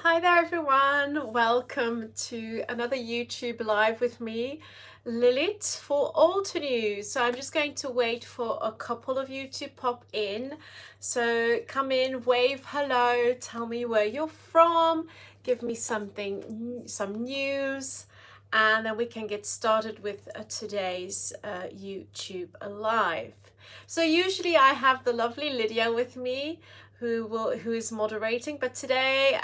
Hi there everyone, welcome to another YouTube Live with me, Lilith for Altenew. So I'm just going to wait for a couple of you to pop in. So come in, wave hello, tell me where you're from, give me some news, and then we can get started with today's YouTube Live. So usually I have the lovely Lydia with me, who is moderating, but today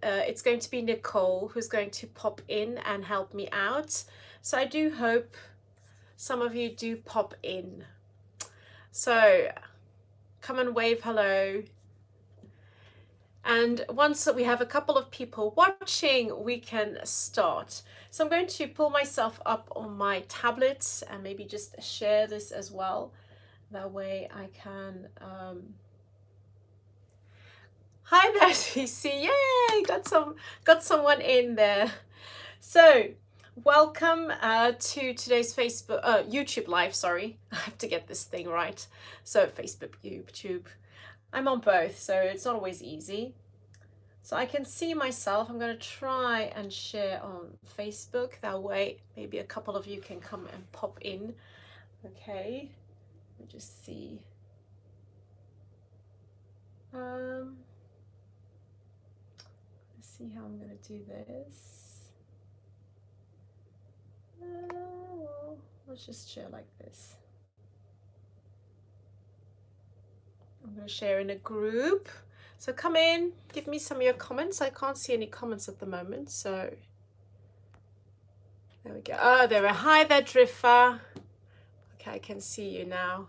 it's going to be Nicole who's going to pop in and help me out. So I do hope some of you do pop in. So come and wave hello. And once we have a couple of people watching, we can start. So I'm going to pull myself up on my tablet and maybe just share this as well. That way I can Hi there, TC. Yay! Got someone in there. So, welcome to today's YouTube Live. Sorry, I have to get this thing right. So, Facebook, YouTube. I'm on both, so it's not always easy. So I can see myself. I'm going to try and share on Facebook. That way, maybe a couple of you can come and pop in. Okay. Let me just see. See how I'm going to do this. Let's just share like this. I'm going to share in a group. So come in, give me some of your comments. I can't see any comments at the moment, so there we go. Oh, there we are. Hi there, Driffer. Okay, I can see you now.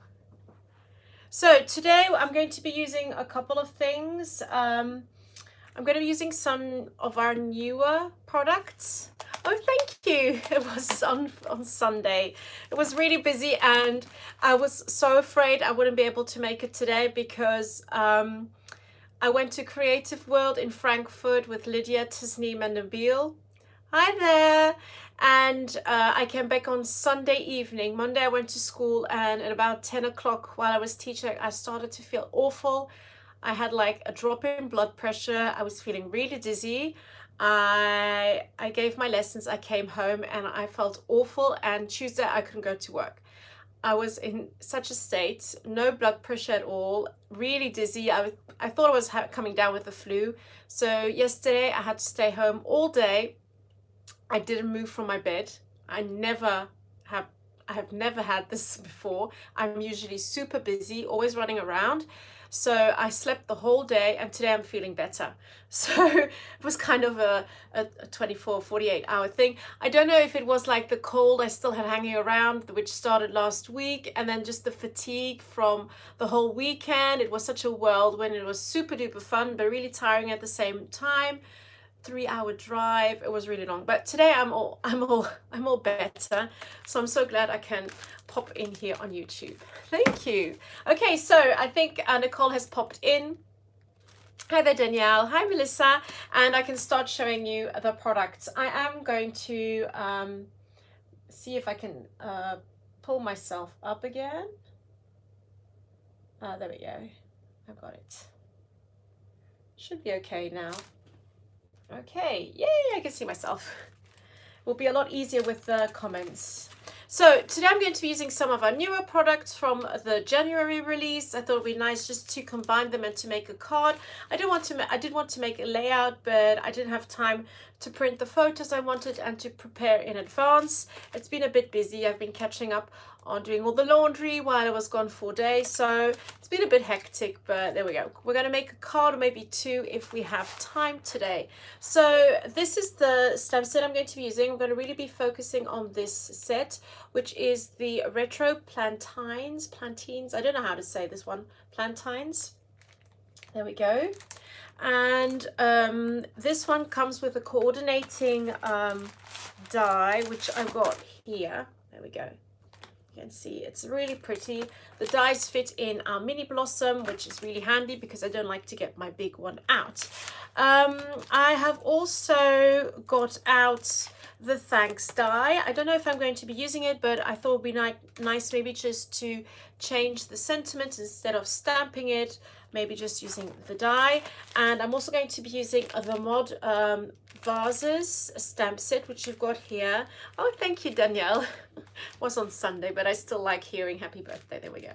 So today I'm going to be using a couple of things. I'm going to be using some of our newer products. Oh, thank you. It was on Sunday. It was really busy and I was so afraid I wouldn't be able to make it today because I went to Creative World in Frankfurt with Lydia, Tasneem and Nabil. Hi there. And I came back on Sunday evening. Monday I went to school and at about 10 o'clock while I was teaching, I started to feel awful. I had like a drop in blood pressure. I was feeling really dizzy. I gave my lessons. I came home and I felt awful. And Tuesday I couldn't go to work. I was in such a state, no blood pressure at all, really dizzy. I thought I was coming down with the flu. So yesterday I had to stay home all day. I didn't move from my bed. I have never had this before. I'm usually super busy, always running around. So I slept the whole day and today I'm feeling better. So it was kind of a 24, 48 hour thing. I don't know if it was like the cold I still had hanging around, which started last week, and then just the fatigue from the whole weekend. It was such a whirlwind. It was super duper fun, but really tiring at the same time. 3-hour drive. It was really long, but today I'm all better. So I'm so glad I can pop in here on YouTube. Thank you. Okay, so I think Nicole has popped in. Hi there, Danielle. Hi, Melissa. And I can start showing you the products. I am going to see if I can pull myself up again. There we go. I've got it. Should be okay now. Okay, yay, I can see myself. Will be a lot easier with the comments. So today I'm going to be using some of our newer products from the January release. I thought it would be nice just to combine them and to make a card. I did want to make a layout, but I didn't have time to print the photos I wanted and to prepare in advance. It's been a bit busy. I've been catching up on doing all the laundry while I was gone 4 days. So it's been a bit hectic, but there we go. We're going to make a card or maybe two if we have time today. So this is the stamp set I'm going to be using. I'm going to really be focusing on this set, which is the Retro Plantines. I don't know how to say this one. Plantines. There we go. And this one comes with a coordinating die, which I've got here. There we go. You can see it's really pretty. The dies fit in our mini blossom, which is really handy because I don't like to get my big one out. I have also got out the thanks die. I don't know if I'm going to be using it, but I thought it would be nice maybe just to change the sentiment instead of stamping it, maybe just using the die. And I'm also going to be using the Mod Vases stamp set, which you've got here. Oh, thank you, Danielle. It was on Sunday, but I still like hearing happy birthday. There we go.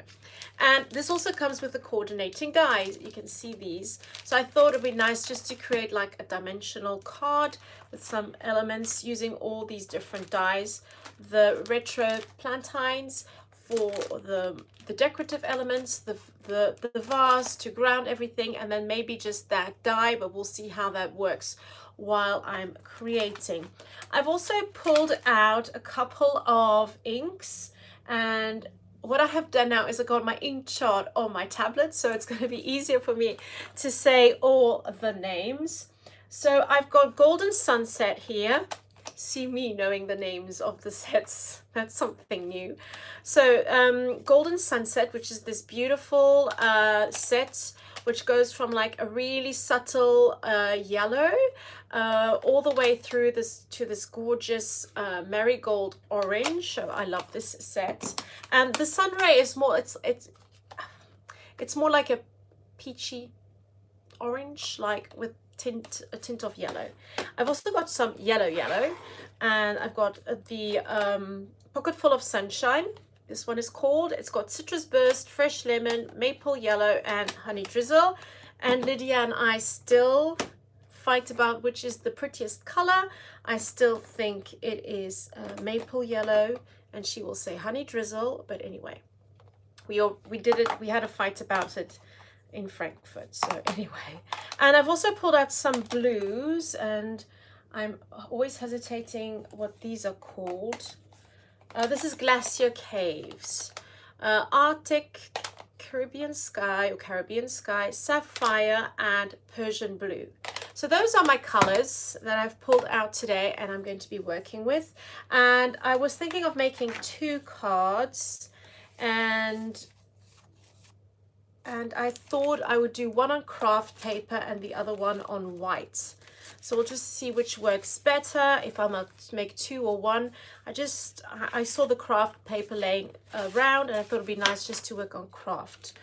And this also comes with the coordinating dies. You can see these. So I thought it'd be nice just to create like a dimensional card with some elements using all these different dies. The Retro Plantines for the decorative elements, the vase to ground everything, and then maybe just that die, but we'll see how that works while I'm creating. I've also pulled out a couple of inks, and what I have done now is I got my ink chart on my tablet, so it's going to be easier for me to say all the names. So I've got Golden Sunset here. See me knowing the names of the sets. That's something new. So Golden Sunset, which is this beautiful set, which goes from like a really subtle yellow all the way through this to this gorgeous marigold orange. So I love this set. And the sun ray is more, it's more like a peachy orange, like with a tint of yellow. I've also got some yellow, and I've got the Pocket Full of Sunshine. This one is called. It's got Citrus Burst, Fresh Lemon, Maple Yellow, and Honey Drizzle. And Lydia and I still fight about which is the prettiest color. I still think it is Maple Yellow, and she will say Honey Drizzle. But anyway, we did it. We had a fight about it in Frankfurt. So anyway, and I've also pulled out some blues, and I'm always hesitating what these are called. This is Glacier Caves, Arctic, Caribbean Sky, Sapphire, and Persian Blue. So those are my colors that I've pulled out today and I'm going to be working with. And I was thinking of making 2 cards, and I thought I would do one on craft paper and the other one on white. So we'll just see which works better, if I'm going to make 2 or 1. I saw the craft paper laying around, and I thought it'd be nice just to work on craft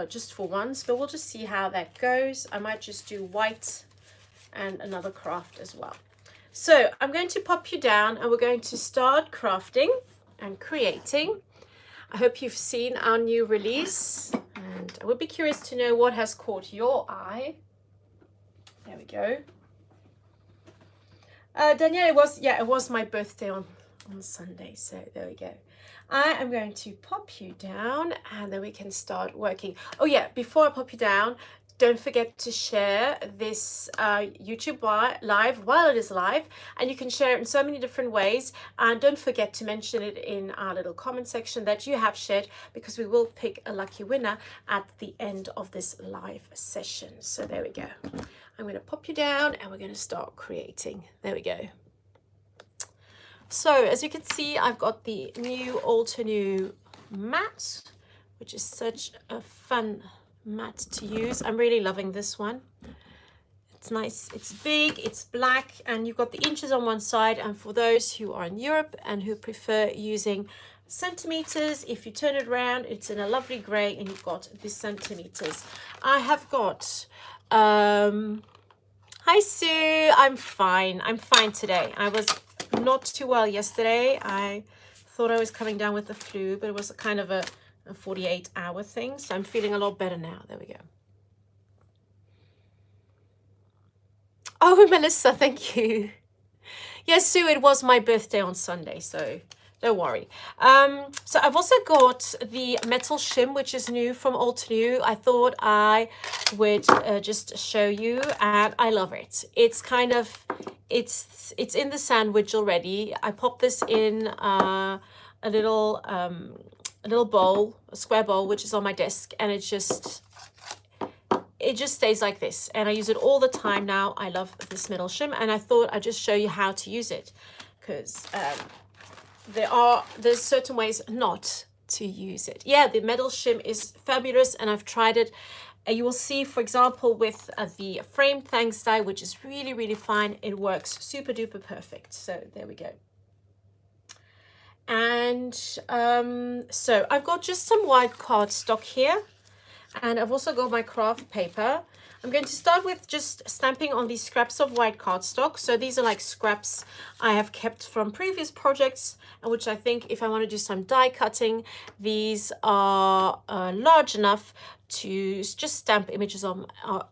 just for once, but we'll just see how that goes. I might just do white and another craft as well. So I'm going to pop you down and we're going to start crafting and creating. I hope you've seen our new release, and I would be curious to know what has caught your eye. There we go. Danielle, it was my birthday on Sunday, so there we go. I am going to pop you down and then we can start working. Oh yeah, before I pop you down, don't forget to share this YouTube live while it is live, and you can share it in so many different ways. And don't forget to mention it in our little comment section that you have shared, because we will pick a lucky winner at the end of this live session. So there we go. I'm going to pop you down and we're going to start creating. There we go. So as you can see, I've got the new Altenew mat, which is such a fun mat to use. I'm really loving this one. It's nice, it's big, it's black, and you've got the inches on one side. And for those who are in Europe and who prefer using centimeters, if you turn it around, it's in a lovely gray and you've got the centimeters. I have got hi Sue, I'm fine today. I was not too well yesterday. I thought I was coming down with the flu, but it was kind of a 48-hour thing, so I'm feeling a lot better now. There we go. Oh, Melissa, thank you. Yes, Sue, it was my birthday on Sunday, so don't worry. So I've also got the metal shim, which is new from Altenew. I thought I would just show you, and I love it. It's kind of, it's in the sandwich already. I popped this in a little bowl, a square bowl, which is on my desk, and it just stays like this, and I use it all the time now. I love this metal shim, and I thought I'd just show you how to use it, because there's certain ways not to use it. Yeah, the metal shim is fabulous, and I've tried it. you will see, for example, with the framed thanks die, which is really, really fine, it works super duper perfect. So there we go. And so I've got just some white cardstock here, and I've also got my craft paper. I'm going to start with just stamping on these scraps of white cardstock. So these are like scraps I have kept from previous projects, which I think if I want to do some die cutting, these are large enough to just stamp images on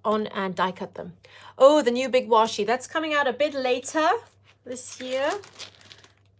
and die cut them. Oh, the new big washi, that's coming out a bit later this year.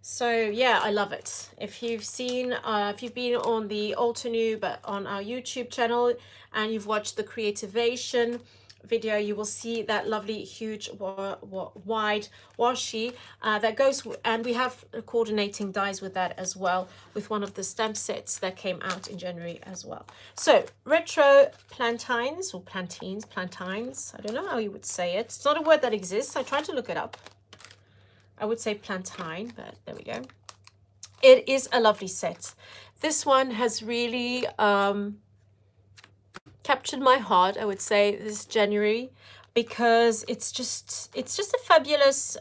So yeah, I love it. If you've seen, if you've been on the Altenew, but on our YouTube channel, and you've watched the Creativation video, you will see that lovely huge wide washi that goes, and we have coordinating dies with that as well, with one of the stamp sets that came out in January as well. So Retro Plantines, or Plantines, I don't know how you would say it. It's not a word that exists. I tried to look it up. I would say Plantine, but there we go. It is a lovely set. This one has really captured my heart, I would say, this January, because it's just a fabulous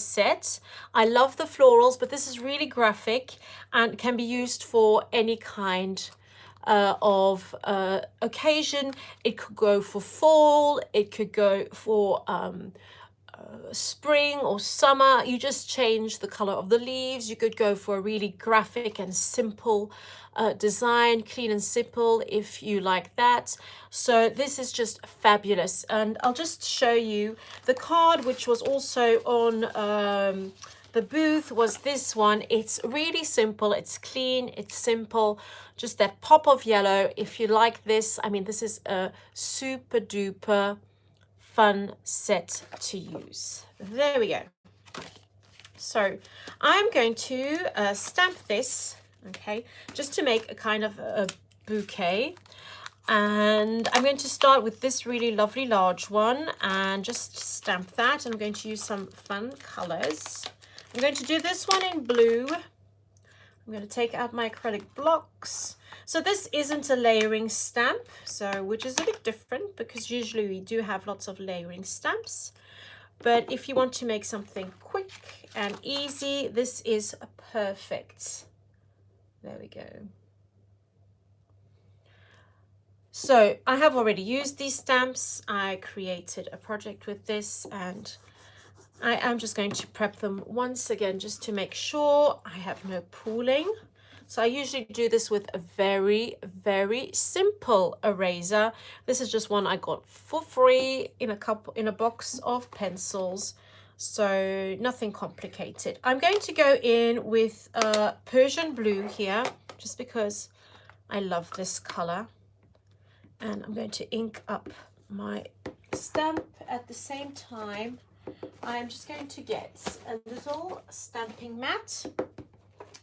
set. I love the florals, but this is really graphic and can be used for any kind of occasion. It could go for fall, it could go for spring or summer. You just change the color of the leaves. You could go for a really graphic and simple design, clean and simple, if you like that. So this is just fabulous, and I'll just show you the card, which was also on the booth, was this one. It's really simple, it's clean, it's simple, just that pop of yellow. If you like this, I mean, this is a super duper fun set to use. There we go. So I'm going to stamp this, okay, just to make a kind of a bouquet. And I'm going to start with this really lovely large one and just stamp that. I'm going to use some fun colors. I'm going to do this one in blue. I'm going to take out my acrylic blocks. So this isn't a layering stamp, so which is a bit different, because usually we do have lots of layering stamps. But if you want to make something quick and easy, this is perfect. There we go. So I have already used these stamps. I created a project with this, and I am just going to prep them once again just to make sure I have no pooling. So I usually do this with a very, very simple eraser. This is just one I got for free in a box of pencils. So nothing complicated. I'm going to go in with Persian blue here, just because I love this color. And I'm going to ink up my stamp at the same time. I'm just going to get a little stamping mat.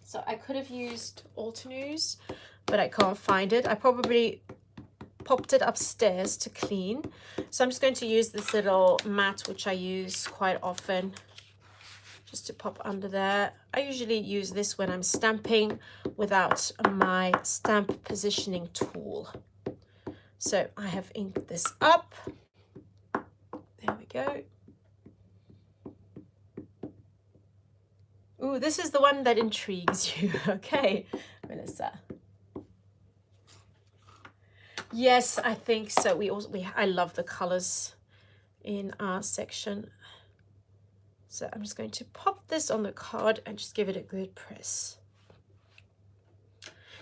So I could have used Altenew's, but I can't find it. I probably popped it upstairs to clean. So I'm just going to use this little mat, which I use quite often, just to pop under there. I usually use this when I'm stamping without my stamp positioning tool. So I have inked this up. There we go. Ooh, this is the one that intrigues you. Okay, Melissa. Yes, I think so. I love the colors in our section. So I'm just going to pop this on the card and just give it a good press.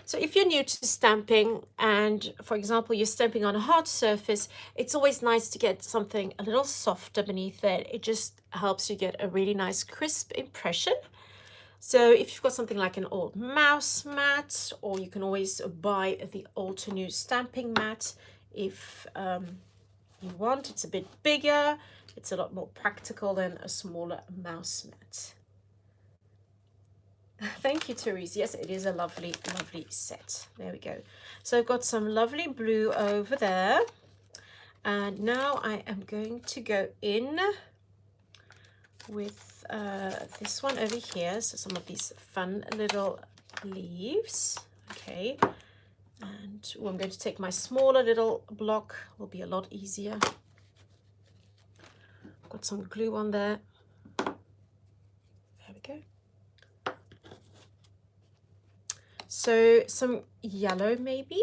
So if you're new to stamping and, for example, you're stamping on a hard surface, it's always nice to get something a little softer beneath it. It just helps you get a really nice crisp impression. So if you've got something like an old mouse mat, or you can always buy the Altenew stamping mat if you want. It's a bit bigger. It's a lot more practical than a smaller mouse mat. Thank you, Therese. Yes, it is a lovely, lovely set. There we go. So I've got some lovely blue over there. And now I am going to go in with this one over here. So some of these fun little leaves. Okay. And I'm going to take my smaller little block, will be a lot easier. Got some glue on there. There we go. So some yellow maybe.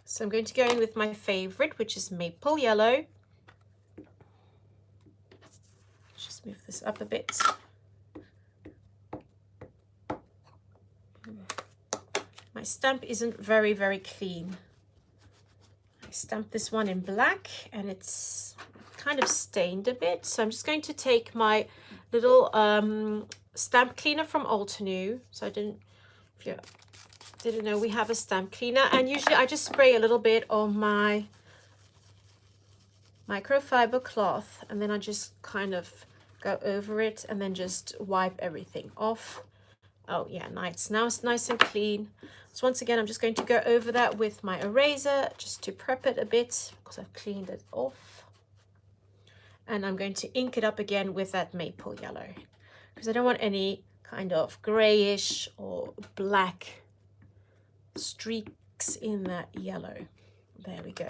So I'm going to go in with my favorite, which is maple yellow. Just move this up a bit. My stamp isn't very, very clean. I stamped this one in black and it's kind of stained a bit. So I'm just going to take my little stamp cleaner from Altenew. So if you didn't know, we have a stamp cleaner, and usually I just spray a little bit on my microfiber cloth, and then I just kind of go over it and then just wipe everything off. Oh yeah, nice. Now it's nice and clean. So once again, I'm just going to go over that with my eraser just to prep it a bit because I've cleaned it off. And I'm going to ink it up again with that maple yellow because I don't want any kind of grayish or black streaks in that yellow. There we go.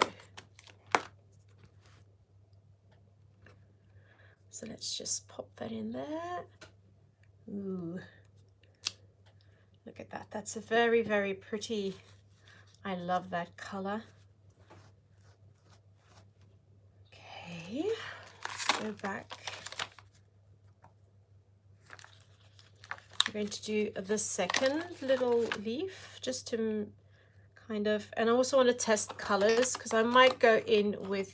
So let's just pop that in there. Ooh. Look at that. That's a very, very pretty. I love that color. Okay, go back. I'm going to do the second little leaf just to kind of, and I also want to test colors because I might go in with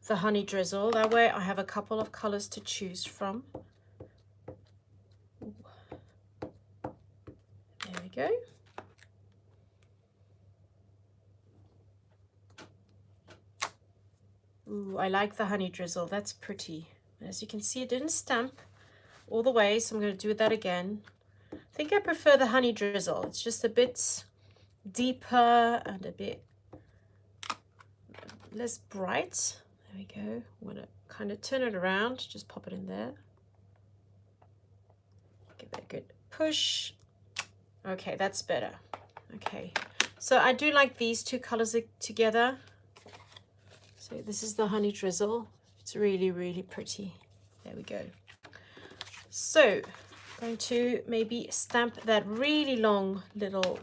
the honey drizzle. That way I have a couple of colors to choose from. There we go. Ooh, I like the honey drizzle. That's pretty. As you can see, it didn't stamp all the way, so I'm going to do that again. I think I prefer the honey drizzle. It's just a bit deeper and a bit less bright. There we go. I'm going to kind of turn it around. Just pop it in there. Give that a good push. Okay, that's better. Okay, so I do like these two colors together. So this is the honey drizzle. It's really, really pretty. There we go. So I'm going to maybe stamp that really long little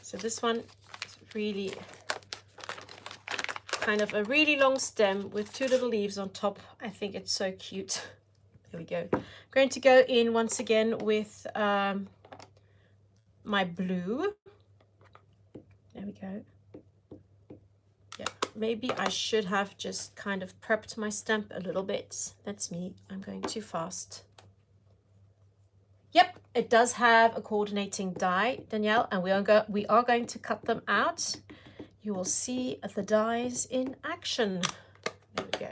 so this one is really kind of a really long stem with two little leaves on top. I think it's so cute. There we go. I'm going to go in once again with my blue. There we go. Yeah, maybe I should have just kind of prepped my stamp a little bit. That's me. I'm going too fast. Yep, it does have a coordinating die, Danielle, and we are going to cut them out. You will see the dies in action. There we go.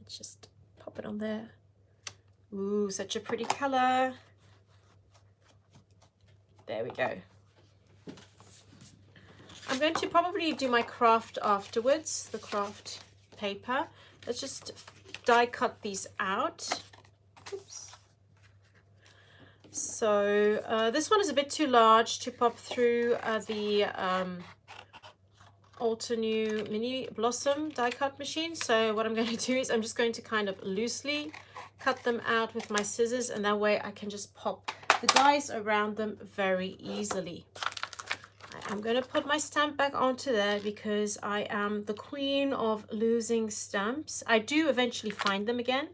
Let's just pop it on there. Ooh, such a pretty color. There we go. I'm going to probably do my craft afterwards, the craft paper. Let's just die cut these out. Oops. So this one is a bit too large to pop through the Altenew Mini Blossom die cut machine. So what I'm going to do is I'm just going to kind of loosely cut them out with my scissors, and that way I can just pop the dies around them very easily. I'm going to put my stamp back onto there because I am the queen of losing stamps. I do eventually find them again,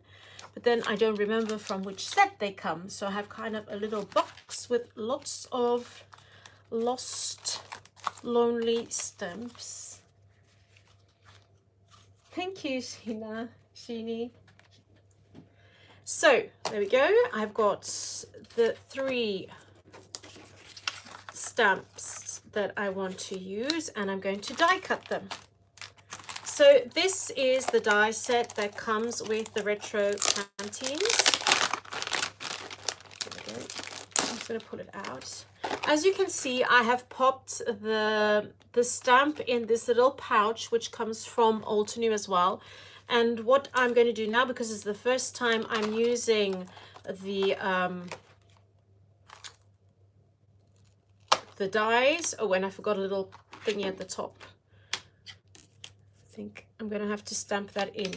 but then I don't remember from which set they come. So I have kind of a little box with lots of lost, lonely stamps. Thank you, Sheeny. So there we go. I've got the 3 stamps that I want to use, and I'm going to die cut them. So this is the die set that comes with the Retro Plantines. There we go. I'm just going to pull it out. As you can see, I have popped the stamp in this little pouch, which comes from Altenew as well. And what I'm going to do now, because it's the first time I'm using the dies. Oh, and I forgot a little thingy at the top. I think I'm going to have to stamp that in.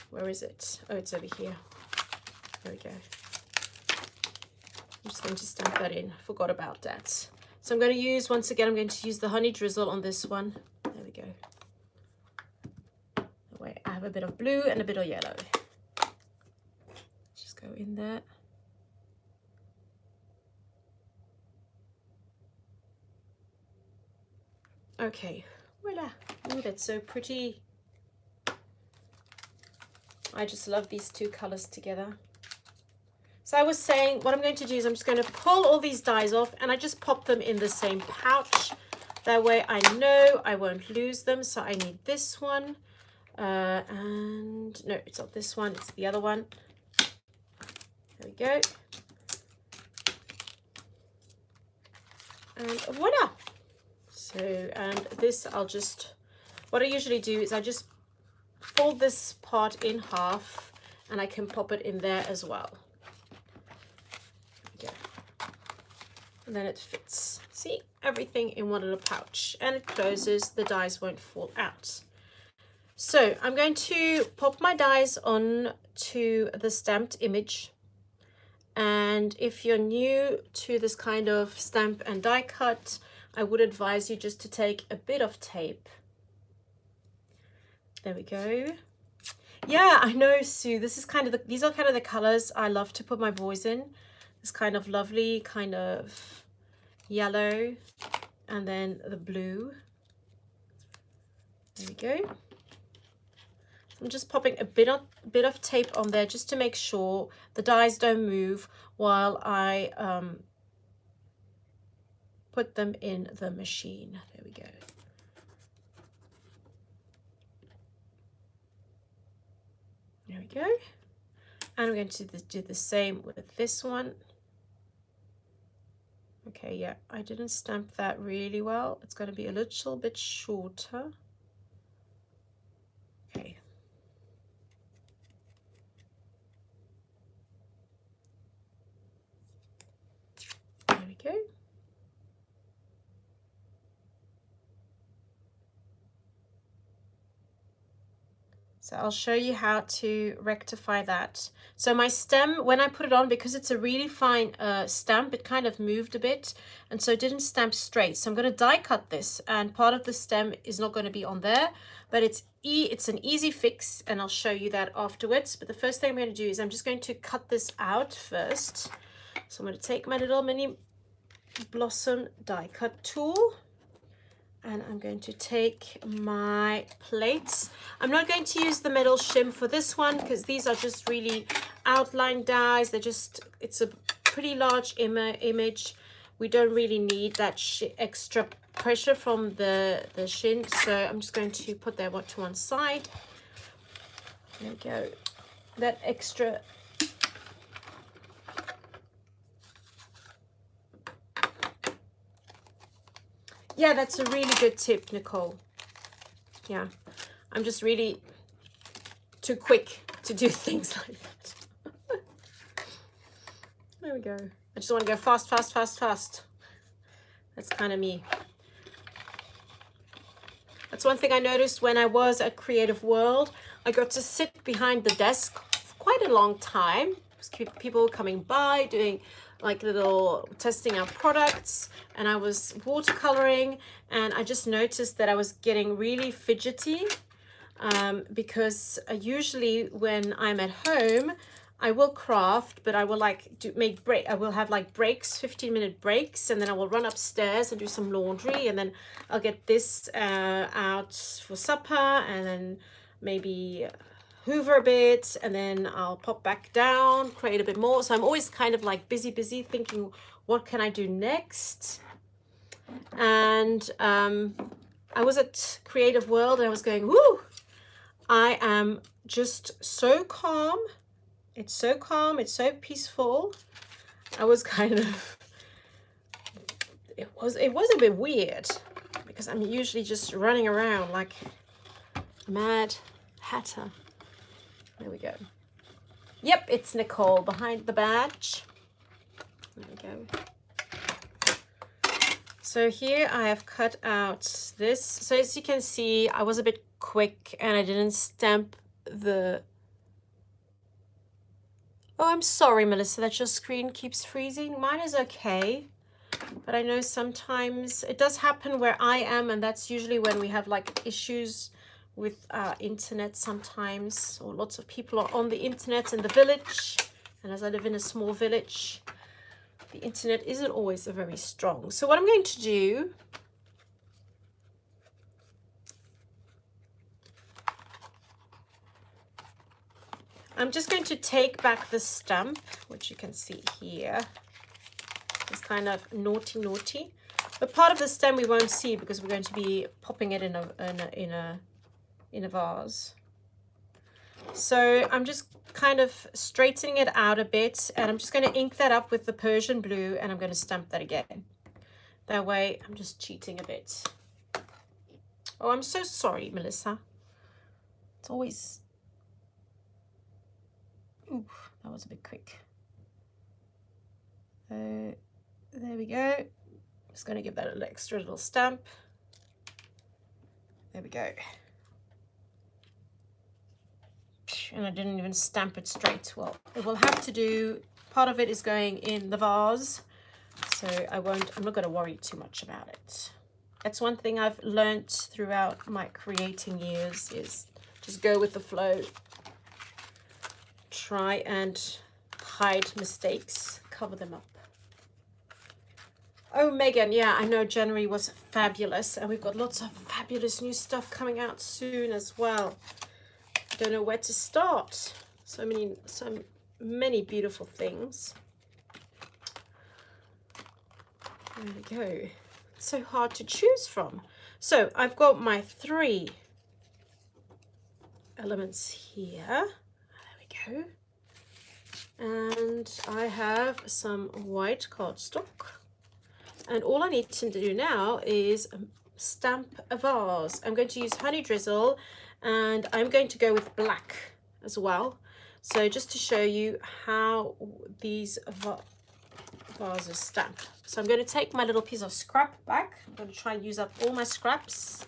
Where is it? Oh, it's over here. There we go. I'm just going to stamp that in. Forgot about that. So I'm going to use, once again, I'm going to use the honey drizzle on this one. There we go. Wait, I have a bit of blue and a bit of yellow. Just go in there. Okay, voila. Ooh, that's so pretty. I just love these two colors together. So I was saying, what I'm going to do is I'm just going to pull all these dies off and I just pop them in the same pouch. That way I know I won't lose them. So I need this one. And no, it's not this one, it's the other one. There we go. And voila. So, and this I'll just, what I usually do is I just fold this part in half and I can pop it in there as well. And then it fits. See, everything in one little pouch, and it closes. The dies won't fall out. So I'm going to pop my dies on to the stamped image. And if you're new to this kind of stamp and die cut, I would advise you just to take a bit of tape. There we go. Yeah, I know, Sue. This is kind of these are kind of the colors I love to put my voice in. This kind of lovely kind of yellow and then the blue. There we go. So I'm just popping a bit of tape on there just to make sure the dies don't move while I put them in the machine. There we go. There we go. And I'm going to do the same with this one. Okay, yeah, I didn't stamp that really well. It's going to be a little bit shorter. Okay. There we go. So I'll show you how to rectify that. So my stem, when I put it on, because it's a really fine stamp, it kind of moved a bit, and so it didn't stamp straight. So I'm going to die cut this, and part of the stem is not going to be on there, but it's an easy fix, and I'll show you that afterwards. But the first thing I'm going to do is I'm just going to cut this out first. So I'm going to take my little mini blossom die cut tool. And I'm going to take my plates. I'm not going to use the metal shim for this one because these are just really outline dies. It's a pretty large image. We don't really need that extra pressure from the shin. So I'm just going to put that one to one side. There we go. That extra. Yeah, that's a really good tip, Nicole. Yeah, I'm just really too quick to do things like that. There we go. I just want to go fast, fast, fast, fast. That's kind of me. That's one thing I noticed when I was at Creative World. I got to sit behind the desk for quite a long time. People coming by, doing like little testing out products, and I was watercoloring, and I just noticed that I was getting really fidgety because usually when I'm at home I will craft, but I will I will have like breaks, 15-minute breaks, and then I will run upstairs and do some laundry, and then I'll get this out for supper, and then maybe hoover a bit, and then I'll pop back down, create a bit more. So I'm always kind of like busy thinking, what can I do next? And I was at Creative World and I was going, whoo, I am just so calm. It's so calm, it's so peaceful. I was kind of, it was a bit weird because I'm usually just running around like a mad hatter. There we go. Yep, it's Nicole behind the badge. There we go. So here I have cut out this. So as you can see, I was a bit quick and I didn't stamp the... Oh, I'm sorry, Melissa, that your screen keeps freezing. Mine is okay, but I know sometimes it does happen where I am, and that's usually when we have like issues with our internet sometimes, or lots of people are on the internet in the village. And as I live in a small village, the internet isn't always very strong. So what I'm going to do, I'm just going to take back the stamp, which you can see here. It's kind of naughty. But part of the stem we won't see because we're going to be popping it in a vase. So I'm just kind of straightening it out a bit, and I'm just going to ink that up with the Persian blue, and I'm going to stamp that again. That way I'm just cheating a bit. Oh, I'm so sorry, Melissa. It's always... Ooh, that was a bit quick. There we go. Just going to give that an extra little stamp. There we go. And I didn't even stamp it straight. Well, it will have to do, part of it is going in the vase, so I'm not going to worry too much about it. That's one thing I've learned throughout my creating years, is just go with the flow. Try and hide mistakes, cover them up. Oh, Megan, yeah, I know January was fabulous, and we've got lots of fabulous new stuff coming out soon as well. Don't know where to start. So many beautiful things. There we go. It's so hard to choose from. So I've got my 3 elements here. There we go. And I have some white cardstock. And all I need to do now is stamp a vase. I'm going to use honey drizzle, and I'm going to go with black as well. So just to show you how these vases stamp. So I'm going to take my little piece of scrap back. I'm going to try and use up all my scraps.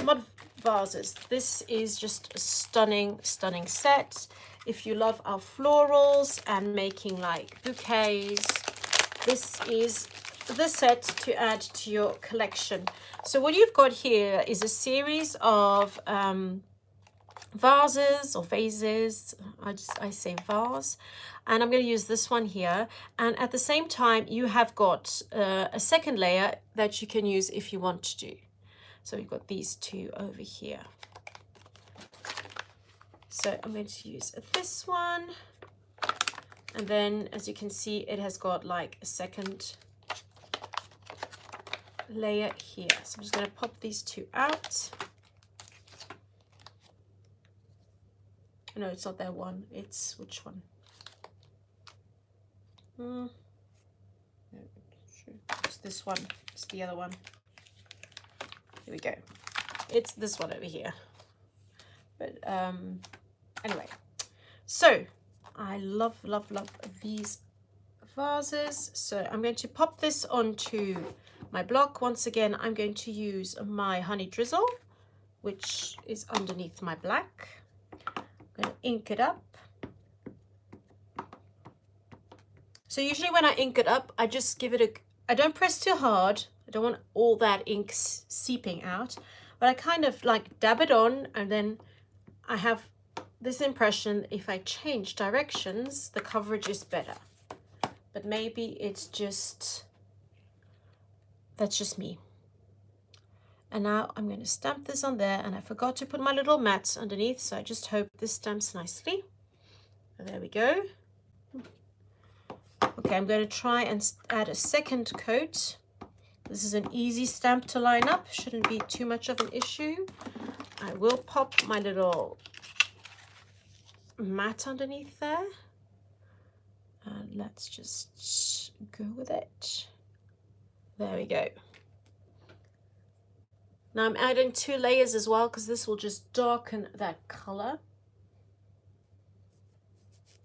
Mod Vases. This is just a stunning set. If you love our florals and making like bouquets, this is the set to add to your collection. So what you've got here is a series of vases or vases. I say vase, and I'm going to use this one here. And at the same time, you have got a second layer that you can use if you want to. So we've got these 2 over here. So I'm going to use this one, and then as you can see, it has got like a second layer here. So I'm just going to pop these 2 out. No, it's not that one. It's which one? No, it's this one. It's the other one. Here we go. It's this one over here. But anyway, so I love these vases. So I'm going to pop this onto my block. Once again, I'm going to use my honey drizzle, which is underneath my black. I'm going to ink it up. So usually when I ink it up, I just give it I don't press too hard. I don't want all that ink seeping out, but I kind of like dab it on, and then I have this impression if I change directions, the coverage is better. But maybe it's just, that's just me. And now I'm going to stamp this on there, and I forgot to put my little mat underneath, so I just hope this stamps nicely. There we go. Okay, I'm going to try and add a second coat. This is an easy stamp to line up, shouldn't be too much of an issue. I will pop my little mat underneath there. And let's just go with it. There we go. Now I'm adding 2 layers as well, because this will just darken that color.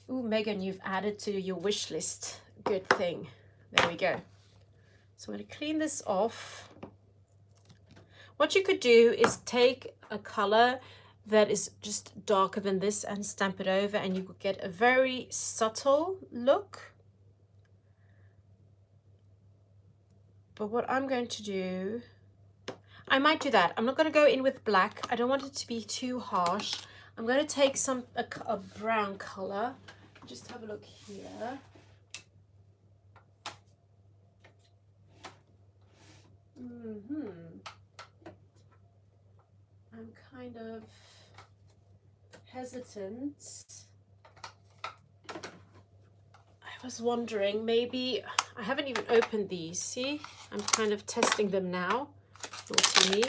Ooh, Megan, you've added to your wish list. Good thing. There we go. So I'm going to clean this off. What you could do is take a color that is just darker than this and stamp it over, and you could get a very subtle look. But what I'm going to do, I might do that. I'm not going to go in with black. I don't want it to be too harsh. I'm going to take a brown color. Just have a look here. I'm kind of hesitant. I was wondering, maybe, I haven't even opened these, see? I'm kind of testing them now. Naughty me.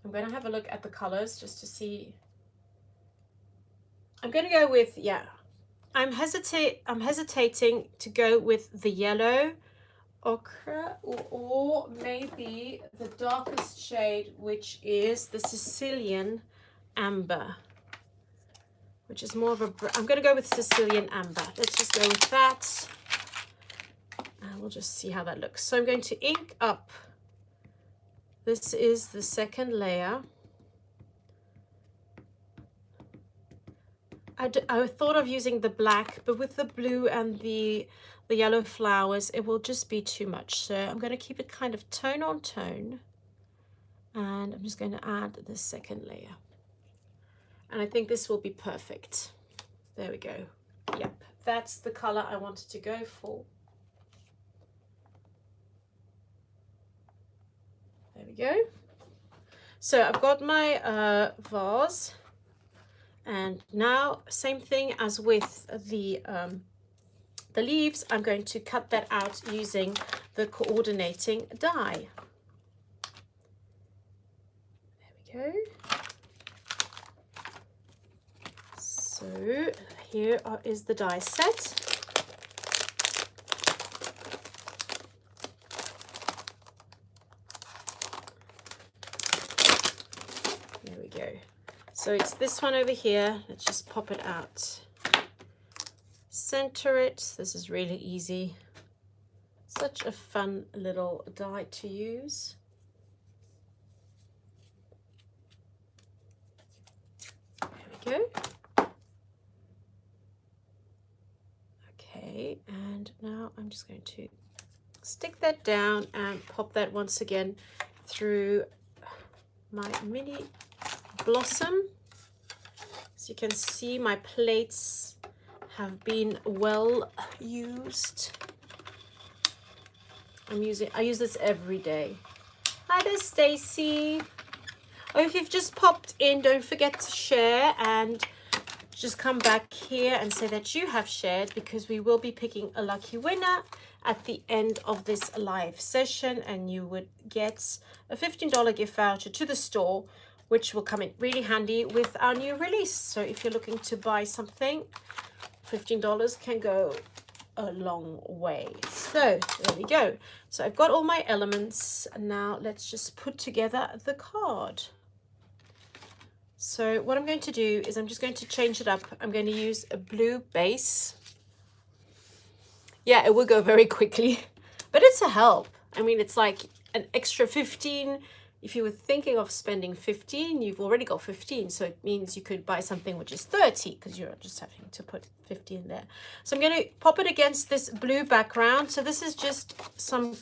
I'm going to have a look at the colors just to see. I'm going to go with, yeah, I'm hesitating to go with the yellow ochre or maybe the darkest shade, which is the Sicilian amber, which is more of a, I'm going to go with Sicilian amber. Let's just go with that. And we'll just see how that looks. So I'm going to ink up. This is the second layer. I thought of using the black, but with the blue and the yellow flowers, it will just be too much. So I'm going to keep it kind of tone on tone. And I'm just going to add the second layer. And I think this will be perfect. There we go. Yep, that's the color I wanted to go for. There we go. So I've got my vase. And now, same thing as with the leaves, I'm going to cut that out using the coordinating die. There we go. So here is the die set. There we go. So it's this one over here. Let's just pop it out. Center it. This is really easy. Such a fun little die to use. There we go. Okay, and now I'm just going to stick that down and pop that once again through my mini blossom. As you can see, my plates have been well used. I use this every day. Hi there, Stacy. Oh, if you've just popped in, don't forget to share and just come back here and say that you have shared, because we will be picking a lucky winner at the end of this live session, and you would get a $15 gift voucher to the store, which will come in really handy with our new release. So if you're looking to buy something, $15 can go a long way. So there we go. So I've got all my elements. Now let's just put together the card. So what I'm going to do is I'm just going to change it up. I'm going to use a blue base. Yeah, it will go very quickly, but it's a help. I mean, it's like an extra 15. If you were thinking of spending 15, you've already got 15. So it means you could buy something which is 30 because you're just having to put 15 there. So I'm going to pop it against this blue background. So this is just some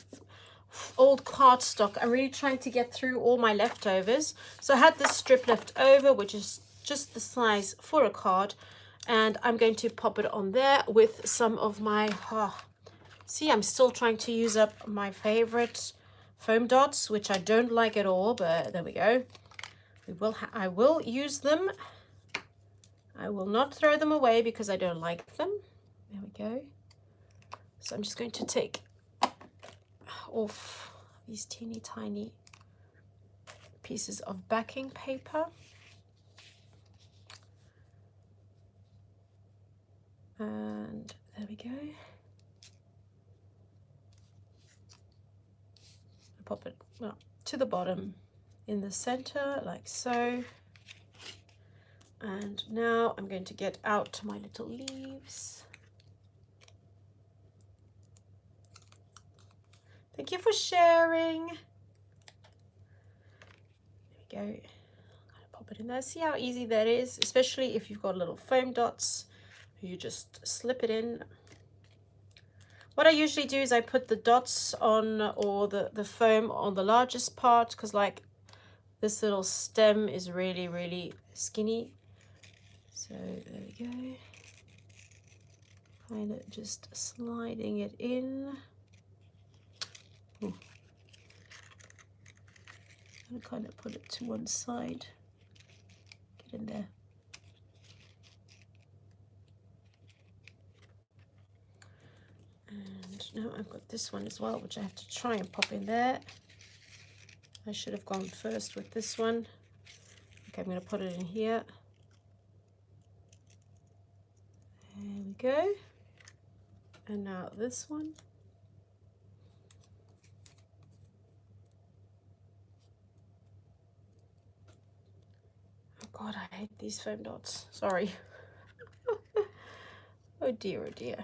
old cardstock. I'm really trying to get through all my leftovers. So I had this strip left over, which is just the size for a card. And I'm going to pop it on there with some of my, see, I'm still trying to use up my favorite foam dots, which I don't like at all, but there we go. I will use them. I will not throw them away because I don't like them. There we go. So I'm just going to take off these teeny tiny pieces of backing paper. And there we go. Pop it to the bottom in the center like so. And now I'm going to get out my little leaves. Thank you for sharing. There we go. Pop it in there. See how easy that is, especially if you've got little foam dots. You just slip it in. What I usually do is I put the dots on, or the foam on the largest part, because like this little stem is really, really skinny. So there we go. Kind of just sliding it in. Ooh. I'm gonna kind of put it to one side. Get in there. And now I've got this one as well, which I have to try and pop in there. I should have gone first with this one. Okay, I'm going to put it in here. There we go. And now this one. Oh God, I hate these foam dots. Sorry. Oh dear, oh dear.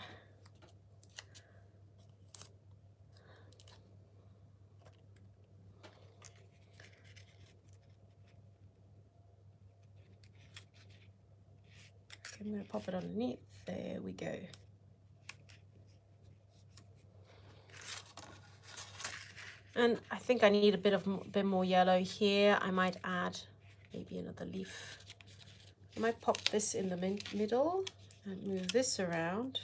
I'm going to pop it underneath. There we go. And I think I need a bit more yellow here. I might add maybe another leaf. I might pop this in the middle and move this around.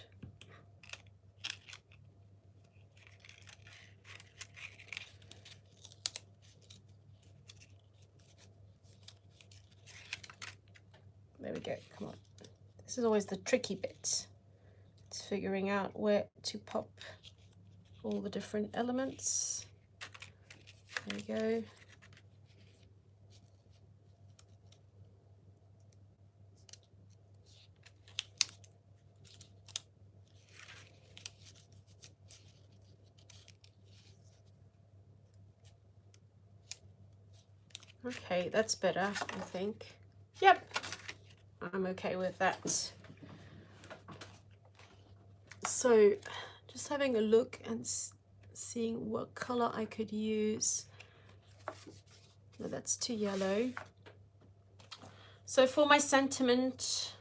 There we go. Come on. This is always the tricky bit. It's figuring out where to pop all the different elements. There we go. Okay, that's better, I think. Yep, I'm okay with that. So just having a look and seeing what color I could use. No, that's too yellow. So for my sentiment,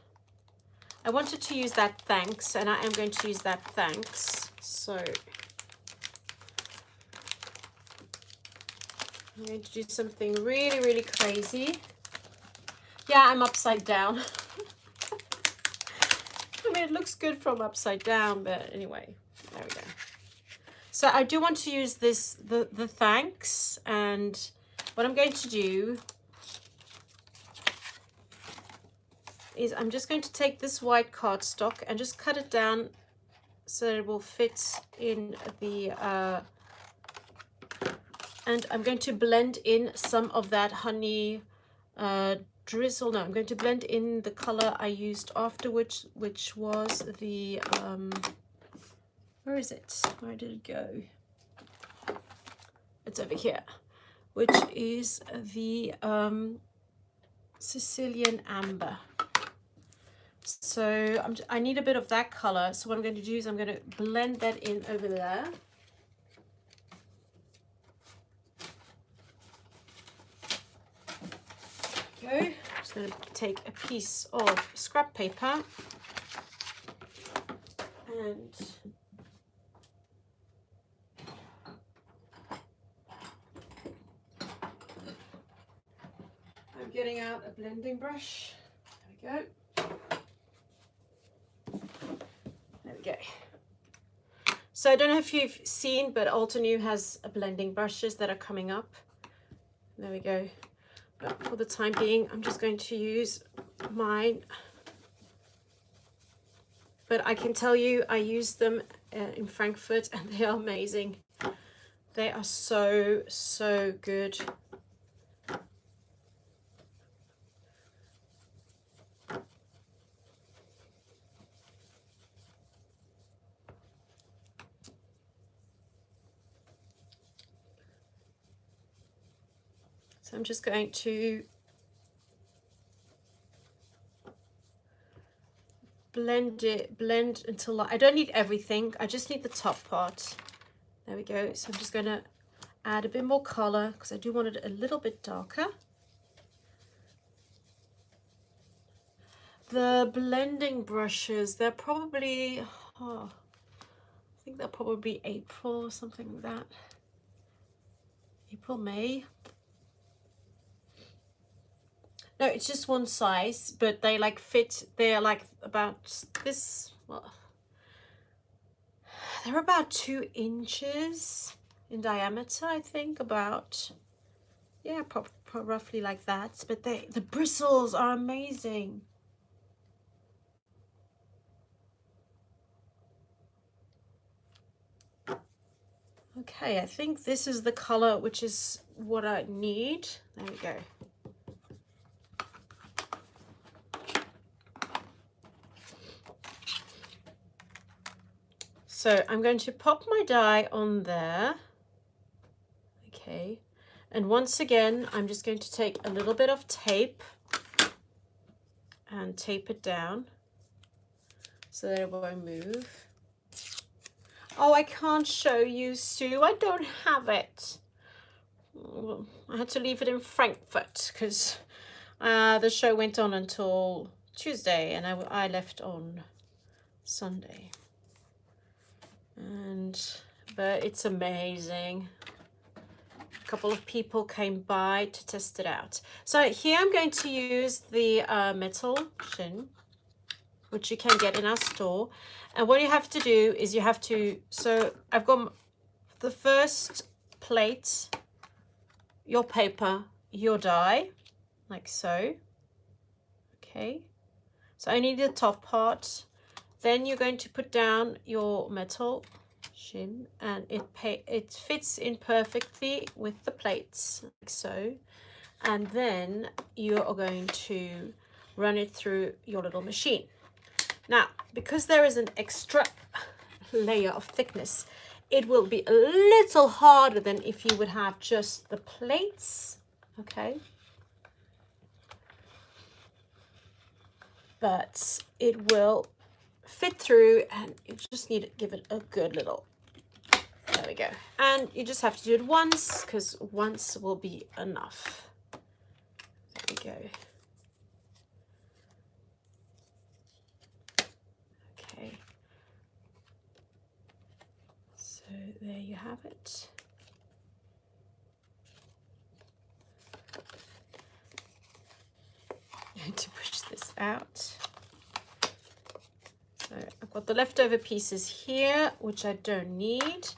I wanted to use that thanks, and I am going to use that thanks. So I'm going to do something really, really crazy. Yeah, I'm upside down. I mean, it looks good from upside down, but anyway, there we go. So I do want to use this, the thanks, and what I'm going to do is I'm just going to take this white cardstock and just cut it down so that it will fit in the, and I'm going to blend in some of that honey drizzle. No, I'm going to blend in the color I used afterwards, which was the, where is it? Where did it go? It's over here, which is the Sicilian amber. So I need a bit of that color. So what I'm going to do is I'm going to blend that in over there. Okay, I'm just going to take a piece of scrap paper and I'm getting out a blending brush. There we go. There we go. So I don't know if you've seen, but Altenew has blending brushes that are coming up. There we go. But for the time being, I'm just going to use mine. But I can tell you, I used them in Frankfurt and they are amazing. They are so, so good. So I'm just going to blend until I don't need everything. I just need the top part. There we go. So I'm just going to add a bit more color because I do want it a little bit darker. The blending brushes, they're probably, I think they'll probably be April or something like that. April, May. No, it's just one size, but they like fit, they're like about this, well, they're about 2 inches in diameter, I think, about, yeah, roughly like that. But the bristles are amazing. Okay, I think this is the color, which is what I need. There we go. So I'm going to pop my die on there. Okay, and once again, I'm just going to take a little bit of tape and tape it down so that it won't move. Oh, I can't show you, Sue. I don't have it. I had to leave it in Frankfurt because the show went on until Tuesday and I left on Sunday. But it's amazing. A couple of people came by to test it out. So here I'm going to use the metal shin, which you can get in our store. And what you have to do is you have to, so I've got the first plate, your paper, your die, like so. Okay, so I need the top part. Then you're going to put down your metal shim, and it fits in perfectly with the plates, like so. And then you are going to run it through your little machine. Now, because there is an extra layer of thickness, it will be a little harder than if you would have just the plates, okay? But it will fit through, and you just need to give it a good little, there we go. And you just have to do it once, because once will be enough. There we go. Okay. So there you have it. I'm going to push this out. So I've got the leftover pieces here, which I don't need.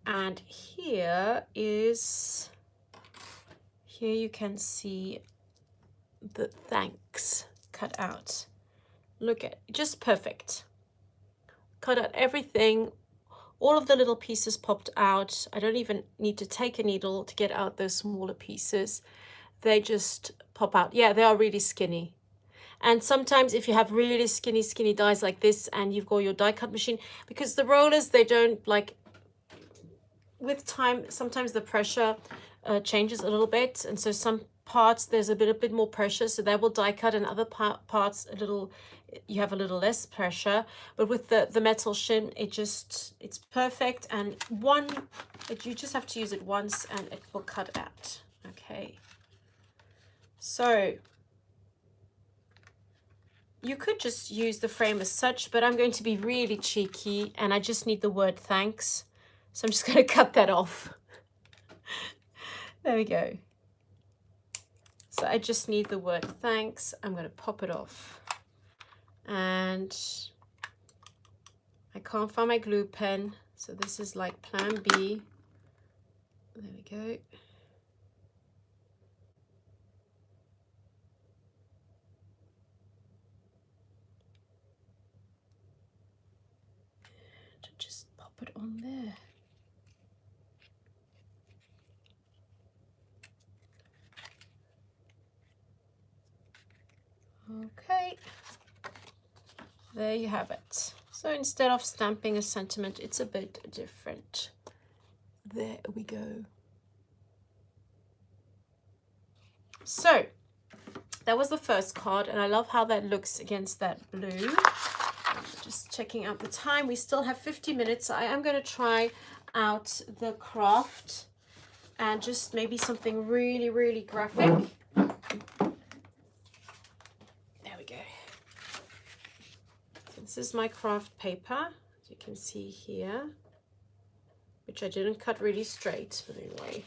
And here you can see the thanks cut out. Look at, just perfect. Cut out everything. All of the little pieces popped out. I don't even need to take a needle to get out those smaller pieces. They just pop out. Yeah, they are really skinny. And sometimes if you have really skinny dies like this and you've got your die cut machine, because the rollers, they don't like, with time, sometimes the pressure changes a little bit. And so some parts, there's a bit more pressure, so they will die cut, and other parts, you have a little less pressure. But with the metal shim, it's perfect. And you just have to use it once and it will cut out. Okay. So you could just use the frame as such, but I'm going to be really cheeky and I just need the word thanks. So I'm just going to cut that off. There we go. So I just need the word thanks. I'm going to pop it off. And I can't find my glue pen. So this is like plan B. There we go. Just pop it on there. Okay, there you have it. So instead of stamping a sentiment, it's a bit different. There we go. So that was the first card, and I love how that looks against that blue. Just checking out the time. We still have 50 minutes. I am going to try out the craft and just maybe something really, really graphic. There we go. This is my craft paper, as you can see here, which I didn't cut really straight, but anyway.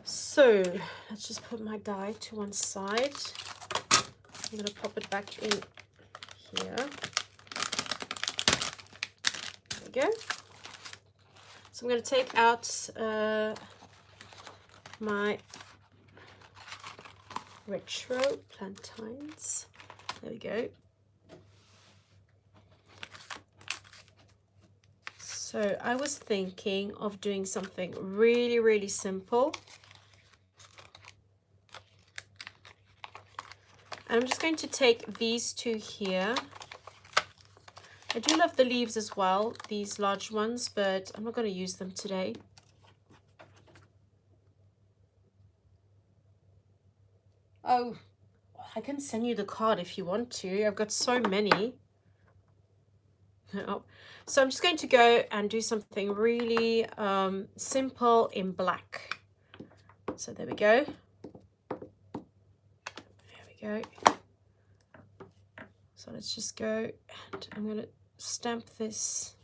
So let's just put my die to one side. I'm going to pop it back in here. There we go. So I'm going to take out my Retro Plantines. There we go. So I was thinking of doing something really, really simple. And I'm just going to take these two here. I do love the leaves as well, these large ones, but I'm not going to use them today. Oh, I can send you the card if you want to. I've got so many. Oh. So I'm just going to go and do something really simple in black. So there we go. There we go. So let's just go and I'm going to stamp this.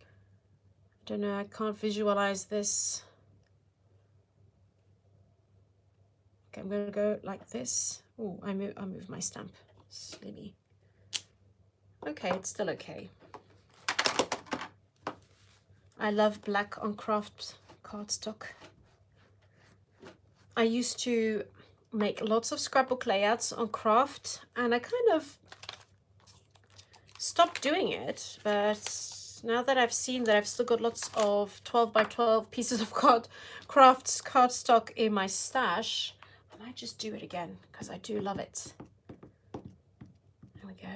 I don't know, I can't visualize this. Okay, I'm going to go like this. Oh, I move my stamp. Silly. Okay, it's still okay. I love black on craft cardstock. I used to make lots of scrapbook layouts on craft and I kind of stopped doing it, but now that I've seen that I've still got lots of 12 by 12 pieces of crafts cardstock in my stash, I might just do it again because I do love it. There we go.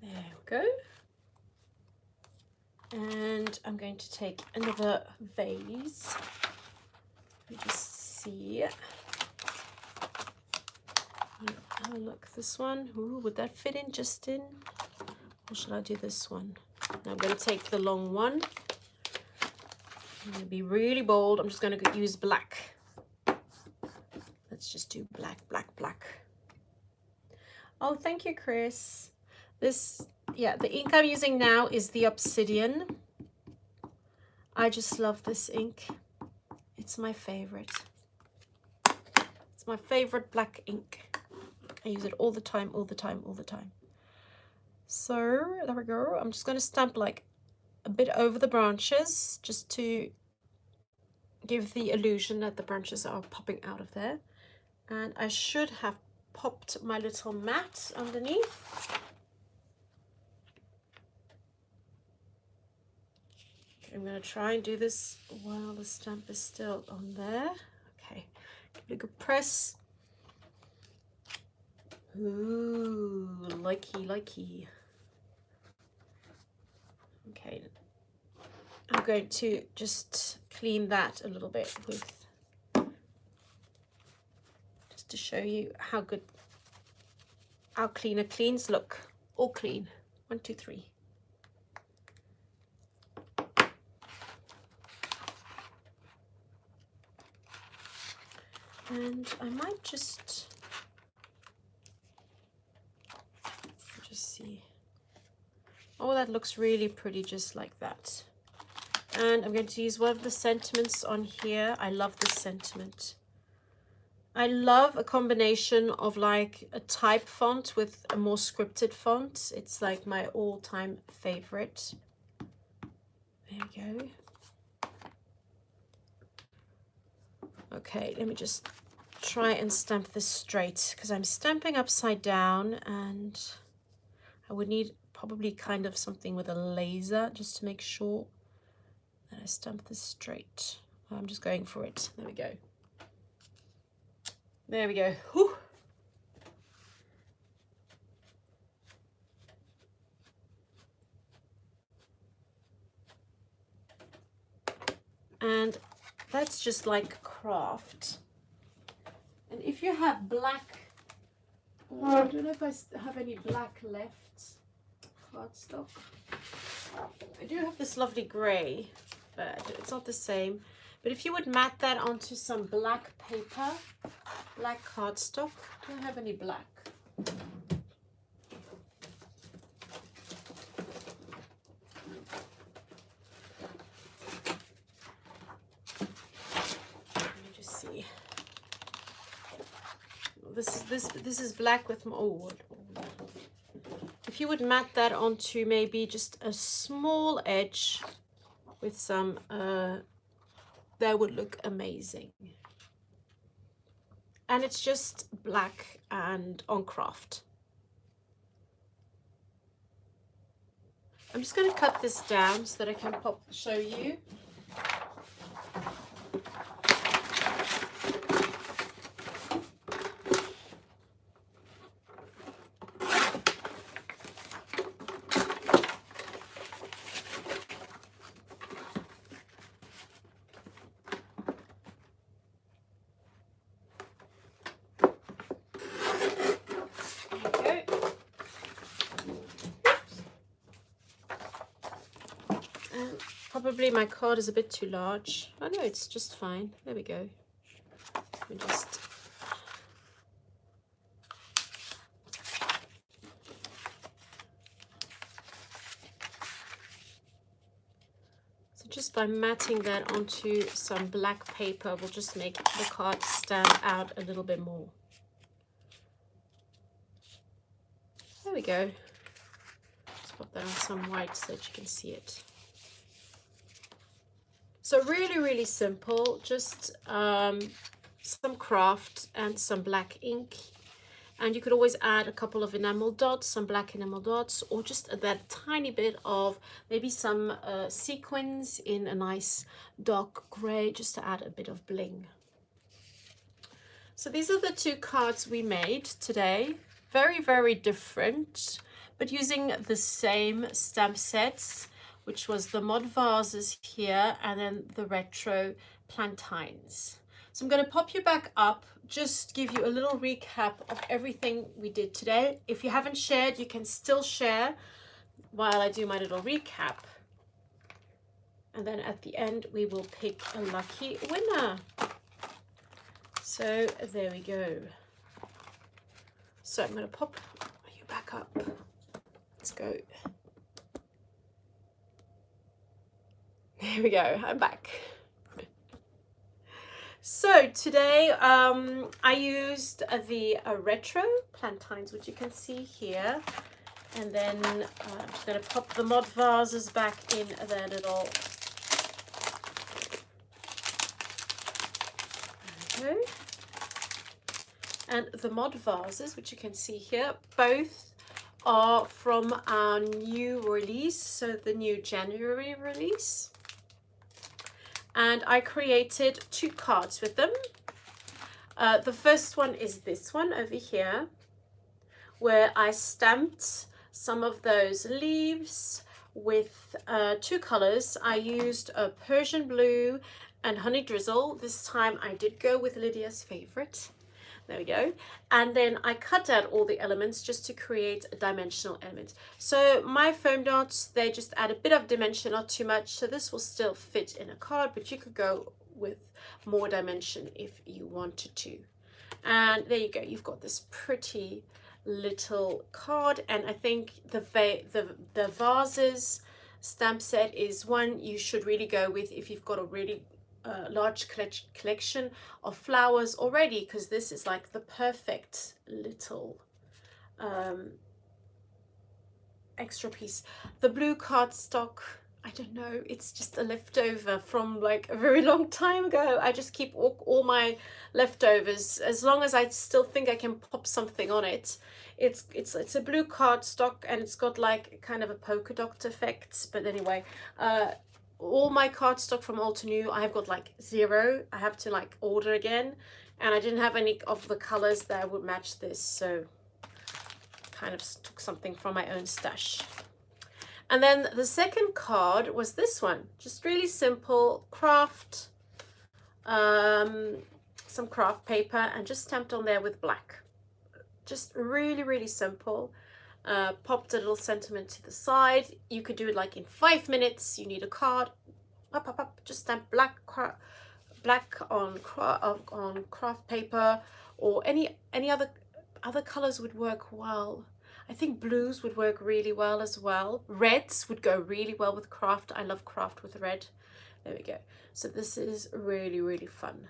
There we go. And I'm going to take another vase. Let me just see. Oh, look, this one. Ooh, would that fit in just in? Or should I do this one? Now I'm going to take the long one. I'm going to be really bold. I'm just going to use black. Let's just do black, black, black. Oh, thank you, Chris. This, yeah, the ink I'm using now is the Obsidian. I just love this ink. It's my favorite. It's my favorite black ink. I use it all the time, all the time, all the time. So there we go. I'm just going to stamp like a bit over the branches just to give the illusion that the branches are popping out of there. And I should have popped my little mat underneath. Okay, I'm going to try and do this while the stamp is still on there. Okay, give it a good press. Ooh, likey, likey. Okay, I'm going to just clean that a little bit with, just to show you how good, how clean a cleans. Look, all clean. 1, 2, 3. And I might just see. Oh, that looks really pretty just like that. And I'm going to use one of the sentiments on here. I love this sentiment. I love a combination of like a type font with a more scripted font. It's like my all-time favorite. There we go. Okay, let me just try and stamp this straight because I'm stamping upside down and I would need probably kind of something with a laser just to make sure that I stamp this straight. I'm just going for it. There we go. There we go. Whew. And that's just like craft. And if you have black, I don't know if I have any black left, cardstock. I do have this lovely grey, but it's not the same. But if you would mat that onto some black paper, black cardstock, I don't have any black. This is black with my, oh, if you would mat that onto maybe just a small edge with some that would look amazing. And it's just black and on craft. I'm just going to cut this down so that I can show you. Probably my card is a bit too large. Oh no, it's just fine. There we go. Let me just... So just by matting that onto some black paper, we'll just make the card stand out a little bit more. There we go. Just put that on some white so that you can see it. So really simple, just some craft and some black ink. And you could always add a couple of enamel dots, some black enamel dots, or just that tiny bit of maybe some sequins in a nice dark gray, just to add a bit of bling. So these are the two cards we made today. Very different, but using the same stamp sets, which was the Mod Vases here and then the Retro Plantines. So I'm going to pop you back up, just give you a little recap of everything we did today. If you haven't shared, you can still share while I do my little recap. And then at the end, we will pick a lucky winner. So there we go. So I'm going to pop you back up. Let's go. Here we go, I'm back. So today I used the Retro Plantines, which you can see here. And then I'm just going to pop the Mod Vases back in their little... There we go. And the Mod Vases, which you can see here, both are from our new release, so the new January release. And I created two cards with them. The first one is this one over here, where I stamped some of those leaves with two colors. I used a Persian blue and honey drizzle. This time I did go with Lydia's favorite. There we go. And then I cut out all the elements just to create a dimensional element. So my foam dots, they just add a bit of dimension, not too much. So this will still fit in a card, but you could go with more dimension if you wanted to. And there you go. You've got this pretty little card. And I think the vases stamp set is one you should really go with if you've got a really large collection of flowers already, because this is like the perfect little extra piece. The blue cardstock, I don't know, it's just a leftover from like a very long time ago. I just keep all my leftovers as long as I still think I can pop something on it. It's a blue cardstock and it's got like kind of a polka dot effect, but anyway, all my cardstock from Altenew, I have got like 0. I have to like order again. and I didn't have any of the colors that would match this, so kind of took something from my own stash. And then the second card was this one, just really simple craft, some craft paper, and just stamped on there with black. Just really, really simple. Popped a little sentiment to the side. You could do it like in 5 minutes. You need a card, just stamp black on craft paper, or any other colors would work well. I think blues would work really well as well. Reds would go really well with craft. I love craft with red. There we go. So this is really, really fun.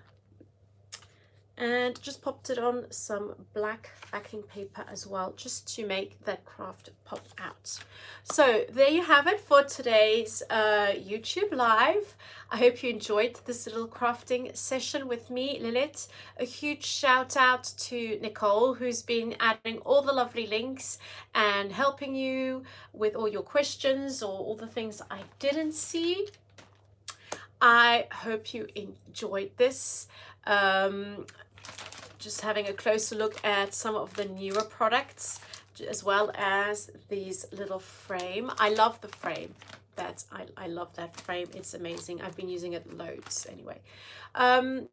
And just popped it on some black backing paper as well, just to make that craft pop out. So there you have it for today's YouTube Live. I hope you enjoyed this little crafting session with me, Lilith. A huge shout out to Nicole, who's been adding all the lovely links and helping you with all your questions or all the things I didn't see. I hope you enjoyed this. Just having a closer look at some of the newer products, as well as these little frame. I love the frame. I love that frame. It's amazing. I've been using it loads anyway.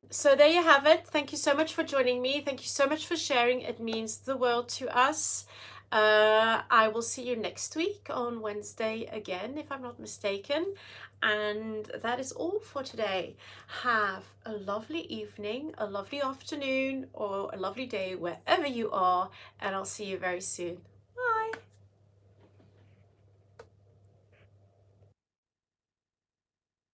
So there you have it. Thank you so much for joining me. Thank you so much for sharing. It means the world to us. I will see you next week on Wednesday again, if I'm not mistaken. And that is all for today. Have a lovely evening, a lovely afternoon, or a lovely day wherever you are, and I'll see you very soon.